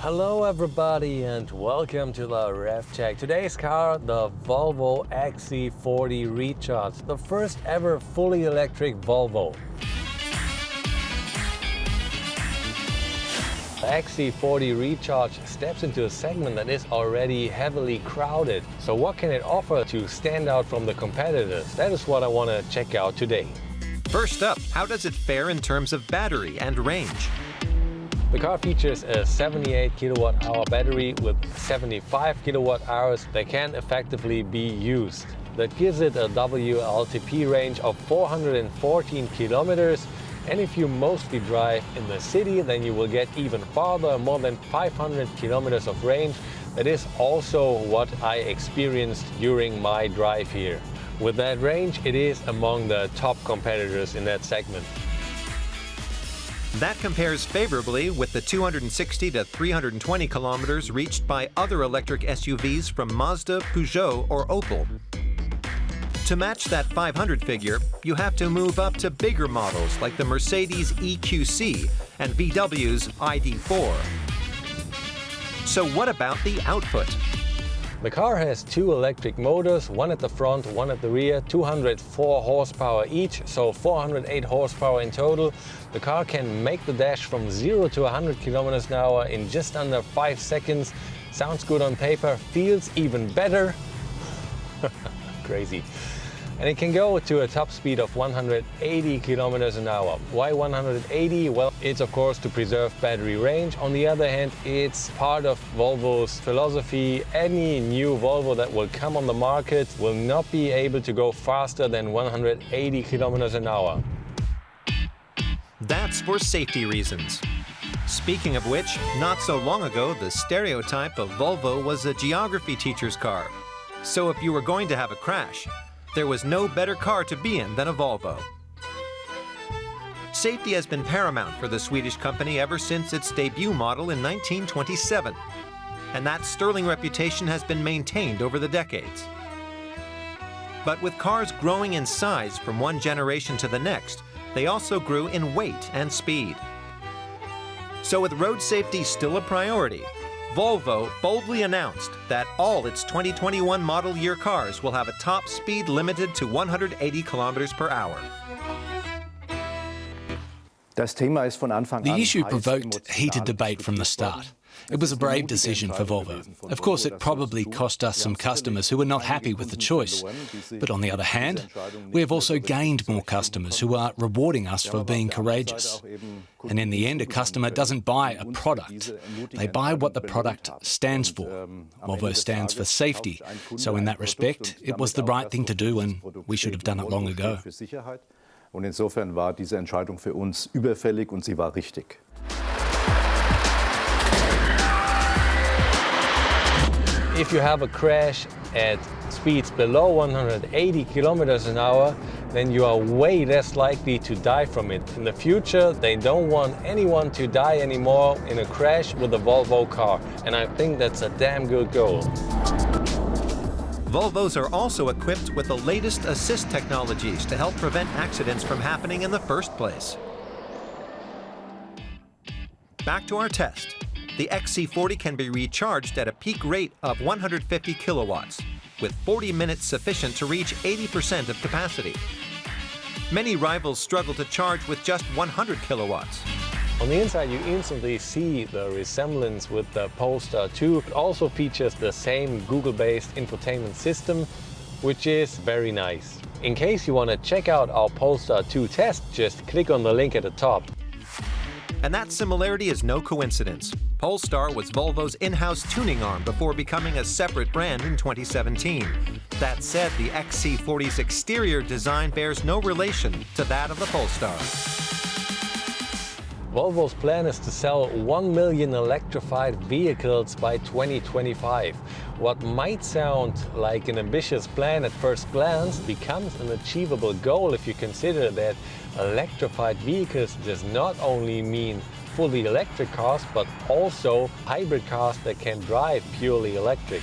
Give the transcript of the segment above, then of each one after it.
Hello everybody and welcome to the Rev Check. Today's car, the Volvo XC40 Recharge, the first ever fully electric Volvo. The XC40 Recharge steps into a segment that is already heavily crowded. So what can it offer to stand out from the competitors? That is what I want to check out today. First up, how does it fare in terms of battery and range? The car features a 78 kilowatt-hour battery with 75 kilowatt-hours that can effectively be used. That gives it a WLTP range of 414 kilometers. And if you mostly drive in the city, then you will get even farther, more than 500 kilometers of range. That is also what I experienced during my drive here. With that range, it is among the top competitors in that segment. That compares favorably with the 260 to 320 kilometers reached by other electric SUVs from Mazda, Peugeot, or Opel. To match that 500 figure, you have to move up to bigger models like the Mercedes EQC and VW's ID.4. So what about the output? The car has two electric motors, one at the front, one at the rear, 204 horsepower each, so 408 horsepower in total. The car can make the dash from 0 to 100 kilometers an hour in just under 5 seconds. Sounds good on paper, feels even better. Crazy. And it can go to a top speed of 180 kilometers an hour. Why 180? Well, it's of course to preserve battery range. On the other hand, it's part of Volvo's philosophy. Any new Volvo that will come on the market will not be able to go faster than 180 kilometers an hour. That's for safety reasons. Speaking of which, not so long ago, the stereotype of Volvo was a geography teacher's car. So if you were going to have a crash, there was no better car to be in than a Volvo. Safety has been paramount for the Swedish company ever since its debut model in 1927. And that sterling reputation has been maintained over the decades. But with cars growing in size from one generation to the next, they also grew in weight and speed. So with road safety still a priority, Volvo boldly announced that all its 2021 model year cars will have a top speed limited to 180 kilometers per hour. The issue provoked heated debate from the start. It was a brave decision for Volvo. Of course, it probably cost us some customers who were not happy with the choice. But on the other hand, we have also gained more customers who are rewarding us for being courageous. And in the end, a customer doesn't buy a product. They buy what the product stands for. Volvo stands for safety. So in that respect, it was the right thing to do, and we should have done it long ago. Und insofern war diese Entscheidung für uns überfällig und sie war richtig. If you have a crash at speeds below 180 kilometers an hour, then you are way less likely to die from it. In the future, they don't want anyone to die anymore in a crash with a Volvo car. And I think that's a damn good goal. Volvos are also equipped with the latest assist technologies to help prevent accidents from happening in the first place. Back to our test. The XC40 can be recharged at a peak rate of 150 kilowatts, with 40 minutes sufficient to reach 80% of capacity. Many rivals struggle to charge with just 100 kilowatts. On the inside, you instantly see the resemblance with the Polster 2. It also features the same Google-based infotainment system, which is very nice. In case you want to check out our Polster 2 test, just click on the link at the top. And that similarity is no coincidence. Polestar was Volvo's in-house tuning arm before becoming a separate brand in 2017. That said, the XC40's exterior design bears no relation to that of the Polestar. Volvo's plan is to sell 1 million electrified vehicles by 2025. What might sound like an ambitious plan at first glance becomes an achievable goal if you consider that electrified vehicles does not only mean fully electric cars, but also hybrid cars that can drive purely electric.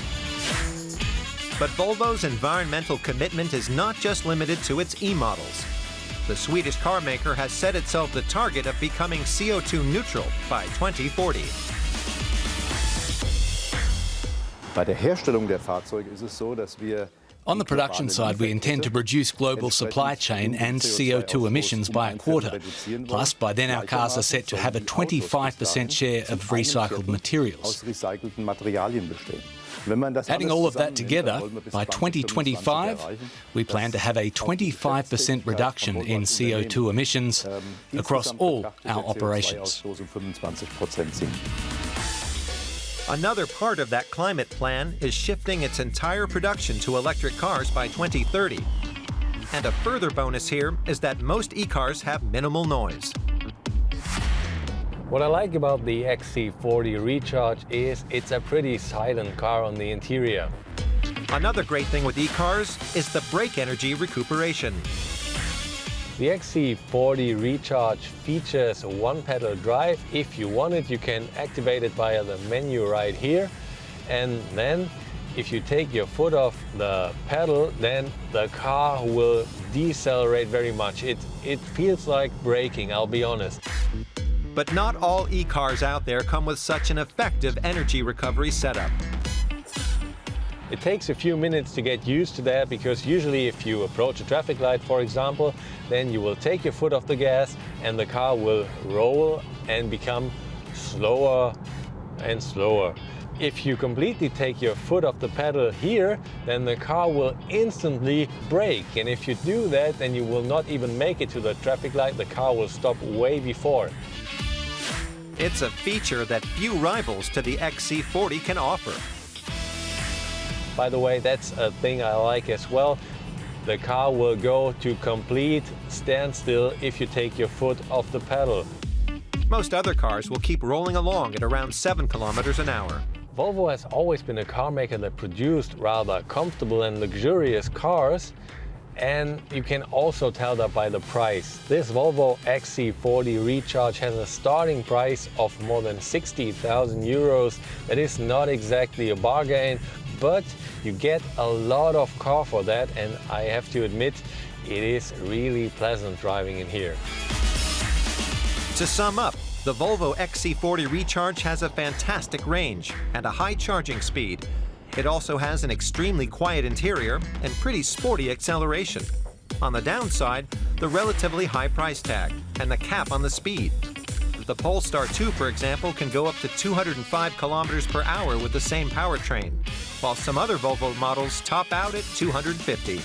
But Volvo's environmental commitment is not just limited to its e-models. The Swedish car maker has set itself the target of becoming CO2 neutral by 2040. Bei der Herstellung der Fahrzeuge ist es so, dass wir On the production side, we intend to reduce global supply chain and CO2 emissions by a quarter. Plus, by then our cars are set to have a 25% share of recycled materials. Adding all of that together, by 2025, we plan to have a 25% reduction in CO2 emissions across all our operations. Another part of that climate plan is shifting its entire production to electric cars by 2030. And a further bonus here is that most e-cars have minimal noise. What I like about the XC40 Recharge is it's a pretty silent car on the interior. Another great thing with e-cars is the brake energy recuperation. The XC40 Recharge features a one-pedal drive. If you want it, you can activate it via the menu right here. And then, if you take your foot off the pedal, then the car will decelerate very much. It feels like braking, I'll be honest. But not all e-cars out there come with such an effective energy recovery setup. It takes a few minutes to get used to that, because usually if you approach a traffic light, for example, then you will take your foot off the gas and the car will roll and become slower and slower. If you completely take your foot off the pedal here, then the car will instantly brake. And if you do that, then you will not even make it to the traffic light. The car will stop way before. It's a feature that few rivals to the XC40 can offer. By the way, that's a thing I like as well. The car will go to complete standstill if you take your foot off the pedal. Most other cars will keep rolling along at around 7 kilometers an hour. Volvo has always been a car maker that produced rather comfortable and luxurious cars, and you can also tell that by the price. This Volvo XC40 Recharge has a starting price of more than 60,000 euros. That is not exactly a bargain, but you get a lot of car for that, and I have to admit, it is really pleasant driving in here. To sum up, the Volvo XC40 Recharge has a fantastic range and a high charging speed. It also has an extremely quiet interior and pretty sporty acceleration. On the downside, the relatively high price tag and the cap on the speed. The Polster 2, for example, can go up to 205 kilometers per hour with the same powertrain, while some other Volvo models top out at 250.